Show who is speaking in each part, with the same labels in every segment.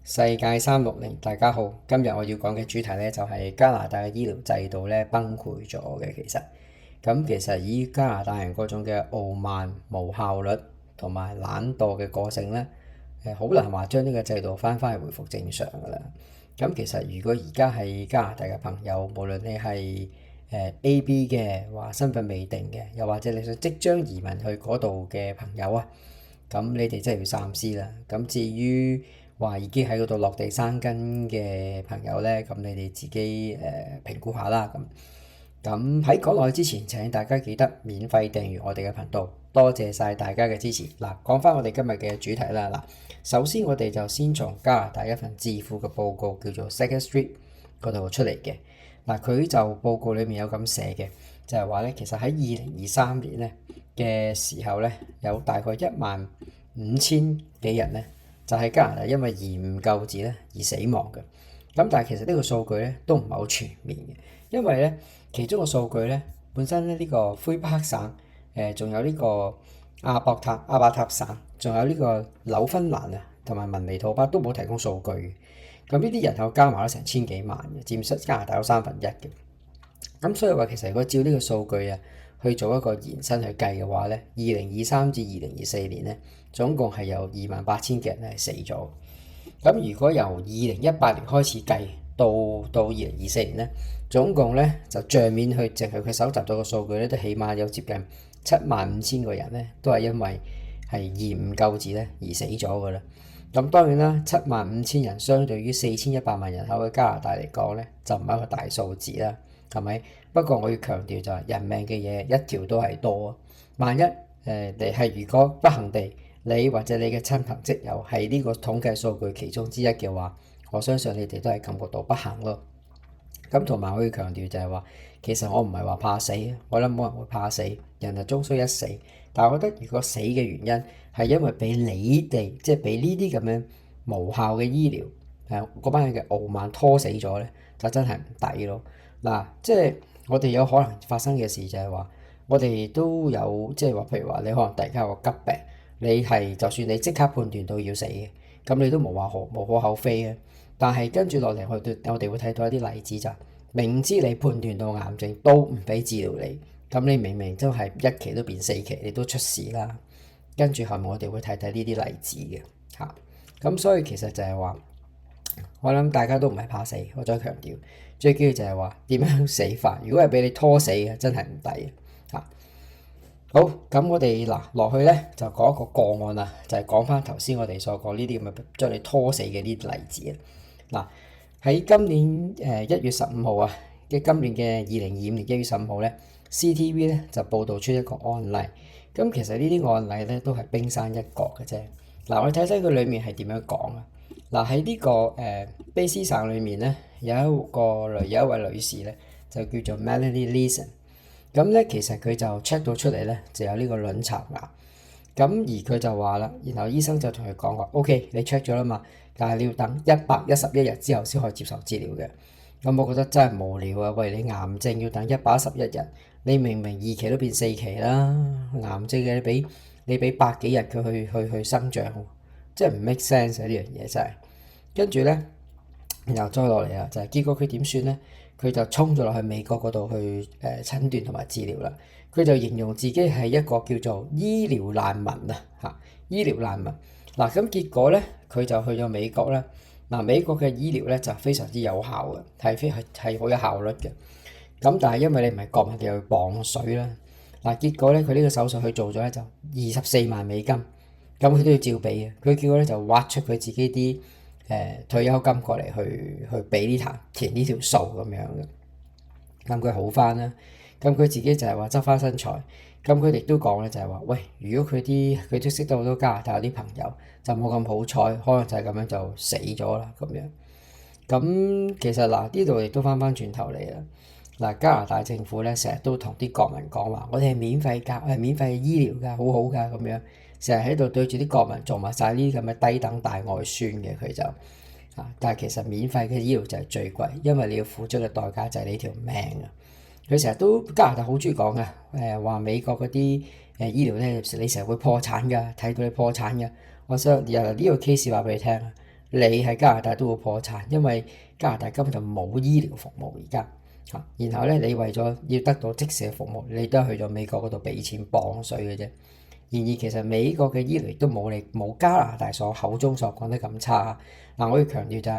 Speaker 1: 世界360，大家好。今日我要講嘅主題呢，就係加拿大嘅醫療制度呢崩潰咗嘅。其實以加拿大人嗰種嘅傲慢、無效率同埋懶惰嘅個性呢，好難話將呢個制度翻返去回復正常噶啦。咁其實如果而家係加拿大嘅朋友，無論你係AB 嘅話身份未定嘅，又或者你想即將移民去嗰度嘅朋友啊，咁你哋真係要三思啦。咁至於話已經喺嗰度落地生根嘅朋友呢，咁你哋自己評估下啦。咁喺講落去之前，請大家記得免費訂閱我哋嘅頻道，多謝晒大家嘅支持。嗱，講翻我哋今日嘅主題啦。嗱，首先我哋就先從加拿大一份智庫嘅報告叫做 Second Street 嗰度出嚟嘅。嗱，佢就報告裏面有咁寫嘅，就係話咧，其實喺2023年咧嘅時候咧，有大概15000幾人咧，就喺加拿大因為延誤救治咧而死亡嘅。咁但係其實呢個數據咧都唔係好全面嘅，因為咧其中個數據咧本身咧呢個魁北克省仲有呢個阿伯塔省，仲有呢個紐芬蘭啊同埋文尼圖巴都冇提供數據嘅。咁呢啲人口加埋都成千幾萬嘅，佔加拿大有1/3嘅。咁所以話其實如果照呢個數據啊去做一個延伸去計嘅話咧，2023至2024年咧總共係有28000嘅人係死咗。咁如果由2018年開始計到2024年咧，總共咧就帳面去淨係佢搜集到個數據咧，都起碼有接近75000個人咧，都係因為係延誤救治咧而死咗噶啦。咁當然啦，75000人相對於4100萬人口嘅加拿大嚟講咧，就唔係一個大數字啦，係咪？不過我要強調就係人命嘅嘢一條都係多啊。萬一你係如果不幸地你或者你嘅親朋戚友係呢個統計數據其中之一嘅話，我相信你哋都係感覺到不幸咯。咁同埋我要強調就係話，其實我唔係話怕死，我諗冇人會怕死，人係終須一死。但係我覺得如果死嘅原因係因為俾你哋即係俾呢啲咁樣無效嘅醫療嗰班人嘅傲慢拖死咗咧，就真係唔抵咯。嗱，即係我哋有可能發生嘅事就係話，我哋都有即係話，譬如話你可能突然間有個急病，你係就算你即刻判斷到要死嘅，咁你都無可厚非嘅。但係跟住落嚟，我哋會睇到一啲例子就係，明知你判斷到癌症都唔俾治療你，咁你明明都係1期都變4期，你都出事啦。跟住後面我哋會睇睇呢啲例子嘅嚇。咁所以其實就係話，我諗大家都唔係怕死，我再強調，最緊要就係話點樣死法。如果係俾你拖死嘅，真係唔抵嚇。好，咁我哋嗱落去咧就講一個個案啦，就係講翻頭先我哋所講呢啲咁嘅將你拖死嘅呢啲例子啊。嗱，喺今年1月15號啊嘅今年嘅2025年1月15號咧，CTV 咧就報導出一個案例。咁其實呢啲案例咧都係冰山一角嘅啫。嗱，我哋睇睇佢裡面係點樣講啊。嗱，喺呢個卑詩省裡面咧有一位女士咧就叫做 Melanie Leeson。咁咧其實佢就 check 到出嚟咧就有呢個卵巢癌。咁而佢就話啦，然後醫生就同佢講話 OK， 你 check 咗啦嘛，但係你要等111日之後先可以接受治療嘅。咁我覺得真係無聊啊！喂，你癌症要等111日，你明明2期都變4期啦，癌症嘅你俾百幾日佢去生長，即係唔 make sense 啊！呢樣嘢真係。跟住咧，然後再落嚟啊，就係結果佢點算咧？佢就衝咗落去美國嗰度去診斷同埋治療啦。佢就形容自己係一個叫做醫療難民啊嚇，醫療難民。嗱，咁結果咧，佢就去咗美國啦。嗱，美國嘅醫療咧就非常之有效嘅，係好有效率嘅。咁但係因為你唔係國民，你又要磅水啦。嗱，結果咧佢呢個手術去做咗咧就24萬美金，咁佢都要照俾嘅。佢結果咧就挖出佢自己啲退休金過嚟去俾呢壇填呢條數咁樣嘅，咁佢好翻啦。咁佢自己就係話執翻身材。咁佢哋都講咧就係話，喂，如果佢都識到好多加拿大有啲朋友就冇咁好彩，可能就係咁樣就死咗啦咁樣。咁其實嗱呢度亦都翻轉頭嚟啦。嗱，加拿大政府咧成日都同啲國民講話，我哋係免費醫療㗎，好好㗎咁樣，成日喺度對住啲國民做埋晒呢啲咁嘅低等大外宣嘅佢就但係其實免費嘅醫療就係最貴，因為你要付出嘅代價就係你條命啊！佢成日都加拿大好中意講嘅，話美國嗰啲醫療咧，你成日會破產㗎，睇到你破產㗎。我想呢個 case 話俾你聽啊，你喺加拿大都會破產，因為加拿大根本就冇醫療服務而家嚇。然後咧，你為咗要得到即時嘅服務，你都係去咗美國嗰度俾錢磅水嘅啫。然而其實美國嘅醫療亦都冇加拿大口中所講得咁差。嗱，我要強調就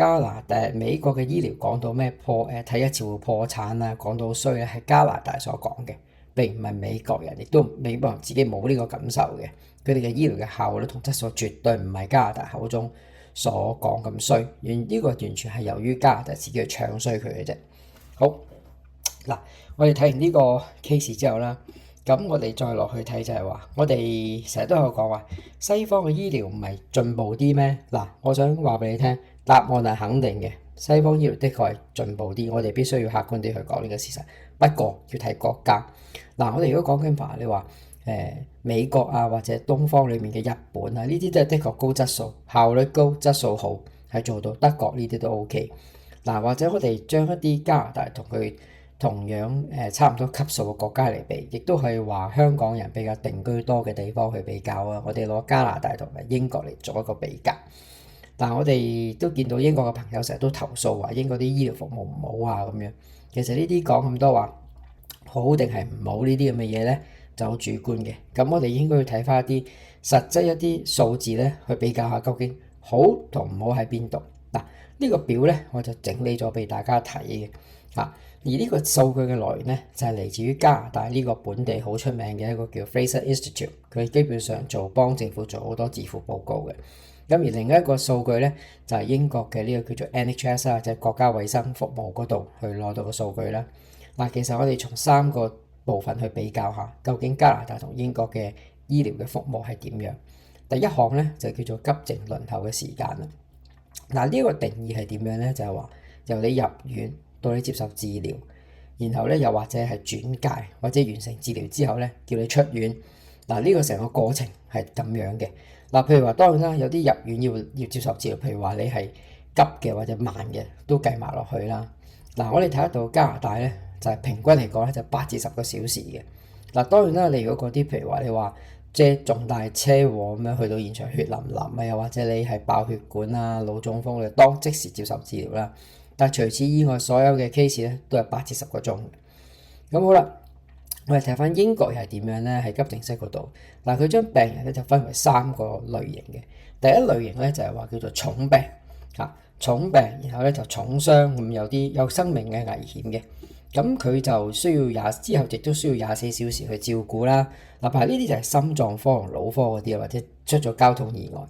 Speaker 1: 係美國嘅醫療講到咩睇一次會破產啊，講到衰咧，係加拿大所講嘅，並唔係美國人，亦都美國人自己冇呢個感受嘅。佢哋嘅醫療嘅效率同質素絕對唔係加拿大口中所講咁衰，呢個完全係由於加拿大自己去唱衰佢嘅啫。好嗱，我哋睇完呢個 case 之後啦，咁我哋再落去睇就係話，我哋成日都有講話西方嘅醫療唔係進步啲咩？嗱，我想話俾你聽，答案係肯定嘅，西方醫療的確係進步啲，我哋必須要客觀啲去講呢個事實。不過要睇國家。嗱，我哋如果講緊話，你話美國啊，或者東方裡面嘅日本啊，呢啲都係的確高質素、效率高、質素好，係做到。德國呢啲都 OK。嗱，或者我哋將一啲加拿大同佢同樣差唔多級數嘅國家嚟比，亦都係話香港人比較定居多嘅地方去比較啊。我哋攞加拿大同埋英國嚟做一個比較。但係我哋都見到英國嘅朋友成日都投訴話英國啲醫療服務唔好啊咁樣。其實呢啲講咁多話好定係唔好呢啲咁嘅嘢咧，就好主觀嘅。咁我哋應該要睇翻一啲實際一啲數字咧，去比較下究竟好同唔好喺邊度。嗱，呢個表咧我就整理咗俾大家睇嘅。而呢個數據嘅來源咧，就係嚟自於加拿大呢個本地好出名嘅一個叫 Fraser Institute，佢基本上幫政府做好多智庫報告嘅。咁而另一個數據咧，就係英國嘅呢個叫做 NHS 啊，即係國家衛生服務嗰度去攞到個數據啦。嗱，其實我哋從3個部分去比較下，究竟加拿大同英國嘅醫療嘅服務係點樣？第一項咧就叫做急症輪候嘅時間啦。嗱，呢個定義係點樣咧？就係話由你入院到你接受治療，然後咧又或者係轉介或者完成治療之後咧，叫你出院。嗱，呢個成個過程係咁樣嘅。嗱，譬如話當然啦，有啲入院要接受治療，譬如話你係急嘅或者慢嘅，都計埋落去啦。嗱，我哋睇得到加拿大咧就係平均嚟講咧就8至10個小時嘅。嗱，當然啦，你如果嗰啲譬如話你話即係重大車禍咁樣去到現場血淋淋啊，又或者你係爆血管啊、腦中風嘅，當即時接受治療啦。但係除此以外，所有嘅 case 咧都係8至10個鐘。咁好啦，我哋睇翻英國又係點樣咧？喺急症室嗰度，嗱，佢將病人咧就分為3個類型嘅。第一類型咧就係話叫做重病重病，然後咧就重傷咁，有生命嘅危險嘅。咁佢就需要之後亦都需要24小時去照顧啦。嗱，譬如呢啲就係心臟科同腦科嗰啲啊，或者出咗交通意外。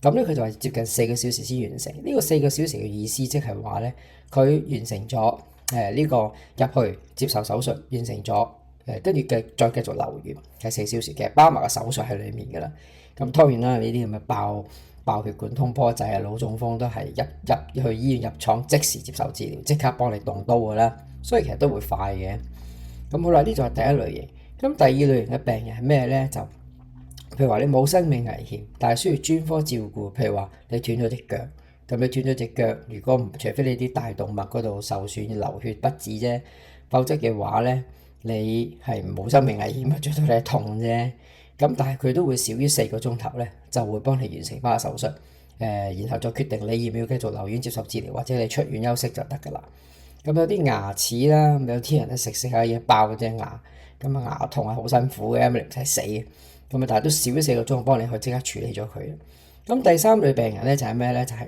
Speaker 1: 咁咧佢就係接近4個小時先完成。呢個4個小時嘅意思即係話咧，佢完成咗呢個入去接受手術，完成咗跟住再繼續留院係4小時嘅，包埋個手術喺裡面㗎啦。咁當然啦，呢啲咁嘅爆血管、通波仔啊、腦中風都係入去醫院入廠即時接受治療，即刻幫你動刀㗎啦。所以其實都會快嘅。咁好啦，呢就係第一類型。咁第二類型嘅病人係咩咧？就譬如話你冇生命危險，但係需要專科照顧。譬如話你斷咗隻腳，咁你斷咗隻腳，如果除非你啲大動脈嗰度受損流血不止啫，否則嘅話咧，你係冇生命危險啊，最多你係痛啫。咁但係佢都會少於4個鐘頭咧，就會幫你完成翻個手術。然後再決定你要唔要繼續留院接受治療，或者你出院休息就得㗎啦。咁有啲牙齒啦，有啲人咧食下嘢爆嗰隻牙，咁啊牙痛係好辛苦嘅，你唔使死嘅。咁啊，但係都少咗4個鐘，幫你去即刻處理咗佢。咁第3類病人咧就係咩咧？就係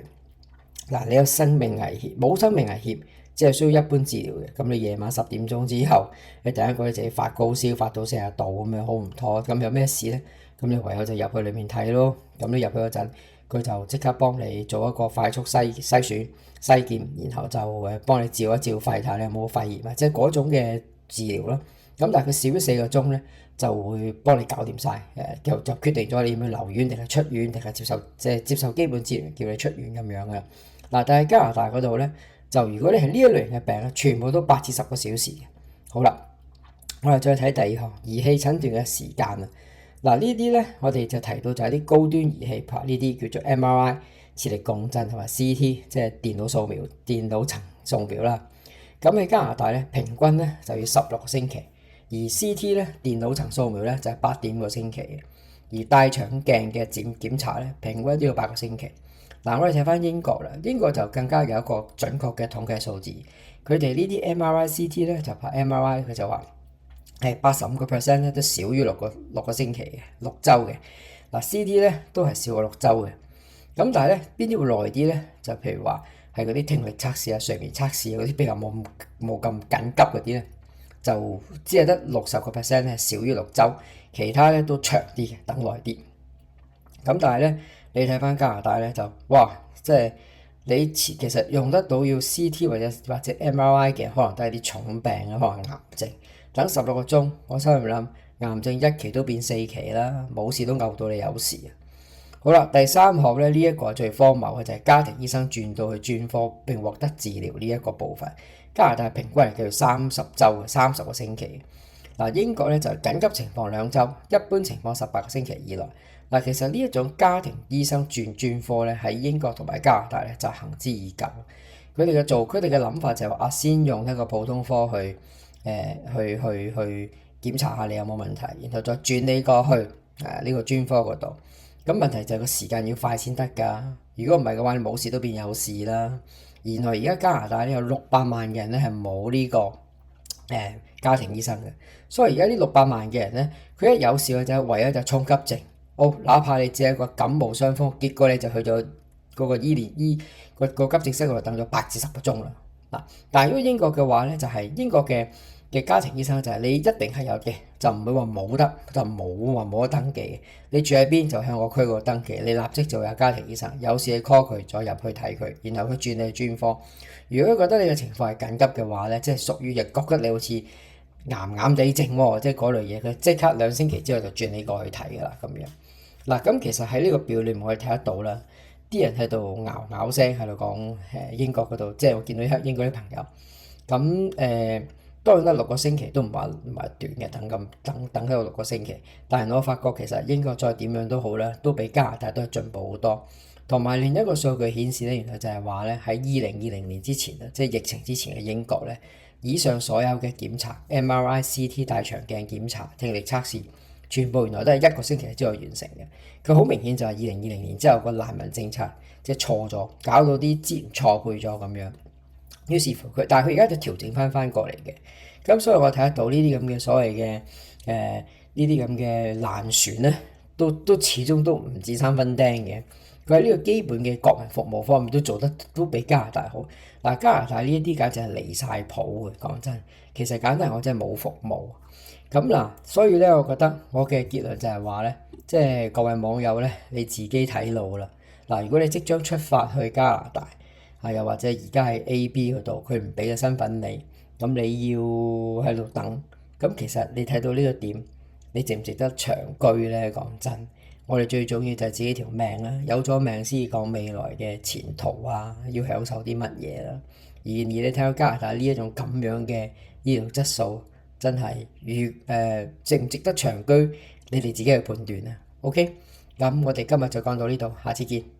Speaker 1: 嗱，你有生命危險，冇生命危險，只係需要一般治療嘅。咁你夜晚10點鐘之後，你突然間覺得自己發高燒，發到40度咁樣，好唔妥。咁有咩事咧？咁你唯有就入去裡面睇咯。咁你入去嗰陣，佢就即刻幫你做一個快速篩選。篩檢，然後就幫你照一照肺，睇下你有冇肺炎啊，即係嗰種嘅治療咯。咁但係佢少咗4個鐘咧，就會幫你搞掂晒。就決定咗你要唔要留院定係出院，定係接受基本治療，叫你出院咁樣嘅。嗱，但係加拿大嗰度咧，就如果你係呢一類型嘅病咧，全部都8至10個小時嘅。好啦，我哋再睇第2項儀器診斷嘅時間啊。嗱，呢啲咧我哋就提到就係啲高端儀器，譬如呢啲叫做 MRI。磁力共振同埋 CT， 即係電腦層掃描啦。咁喺加拿大咧，平均咧就要16個星期，而 CT 咧電腦層掃描咧就係8點個星期嘅，而大腸鏡嘅檢查咧平均都要8個星期。嗱，我哋睇翻英國啦，英國就更加有一個準確嘅統計數字。佢哋呢啲 MRI、CT 咧就拍 MRI，佢就話係85% 咧都少於六個星期嘅6週嘅。嗱 CT 咧都係少過6週嘅。咁但係咧邊啲會耐啲咧？就譬如話係嗰啲聽力測試啊、睡眠測試嗰啲比較冇咁緊急嗰啲咧，就只係得60% 咧少於6週，其他咧都長啲嘅，等耐啲。咁但係咧，你睇翻加拿大咧就哇，即係你其實用得到要 CT 或者MRI 嘅，可能都係啲重病啊，可能癌症。等16個鐘，我心入面諗，癌症1期都變4期啦，冇事都嘔到你有事啊！好啦，第三項咧，呢一個係最荒謬嘅就係家庭醫生轉到去專科並獲得治療呢一個部分。加拿大平均係叫做30週嘅30個星期。嗱，英國咧就係緊急情況2週，一般情況18個星期以內。嗱，其實呢一種家庭醫生轉專科咧，喺英國同埋加拿大咧就行之已久。佢哋嘅諗法就係話先用一個普通科去檢查下你有冇問題，然後再轉你過去呢個專科嗰度。咁問題就係個時間要快先得㗎。如果唔係嘅話，你冇事都變有事啦。原來而家加拿大咧有600萬嘅人咧係冇呢個家庭醫生嘅，所以而家呢600萬嘅人咧，佢一有事嘅就唯一就衝急症。哪怕你只係一個感冒傷風，結果你就去咗嗰個個急症室嗰度等咗8至10個鐘啦。嗱，但係如果英國嘅話咧，就係英國嘅家庭醫生就係你一定係有嘅，就唔會話冇得，就冇話冇得登記嘅。你住喺邊就向我區嗰度登記，你立即就有家庭醫生，有事你 call 佢，再入去睇佢，然後佢轉你去專科。如果覺得你嘅情況係緊急嘅話咧，即係屬於亦覺得你好似癌地症喎，即係嗰類嘢，佢即刻2星期之後就轉你過去睇㗎啦咁樣。嗱，咁其實喺呢個表裏面我哋睇得到啦，啲人喺度咬聲喺度講英國嗰度，即係我見到英國啲朋友咁當然啦，6個星期都唔係短嘅，等喺度6個星期。但係我發覺其實英國再點樣都好啦，都比加拿大都係進步好多。同埋另一個數據顯示咧，原來就係話咧喺2020年之前啊，即係疫情之前嘅英國咧，以上所有嘅檢查 MRI、CT、大腸鏡檢查、聽力測試，全部原來都係1個星期之後完成嘅。佢好明顯就係2020年之後個難民政策即係錯咗，搞到啲資源錯配咗咁樣。於是乎但係佢而家就調整翻過嚟嘅。咁所以我睇得到呢啲咁嘅所謂嘅呢啲咁嘅爛船咧，都始終都唔止3分釘嘅。佢喺呢個基本嘅國民服務方面都做得都比加拿大好。嗱，加拿大呢一啲簡直係離晒譜嘅，講真。其實簡單我真係冇服務。咁嗱，所以咧，我覺得我嘅結論就係話咧，即係各位網友咧，你自己睇路啦。嗱，如果你即將出發去加拿大，又或者而家喺 AB 嗰度，佢唔俾個身份你，咁你要喺度等。咁其實你睇到呢個點，你值唔值得長居咧？講真，我哋最重要就係自己條命啦。有咗命先至講未來嘅前途啊，要享受啲乜嘢啦。而你睇到加拿大呢一種咁樣嘅醫療質素，真係值唔值得長居，你哋自己去判斷啊。OK，咁我哋今日就講到呢度，下次見。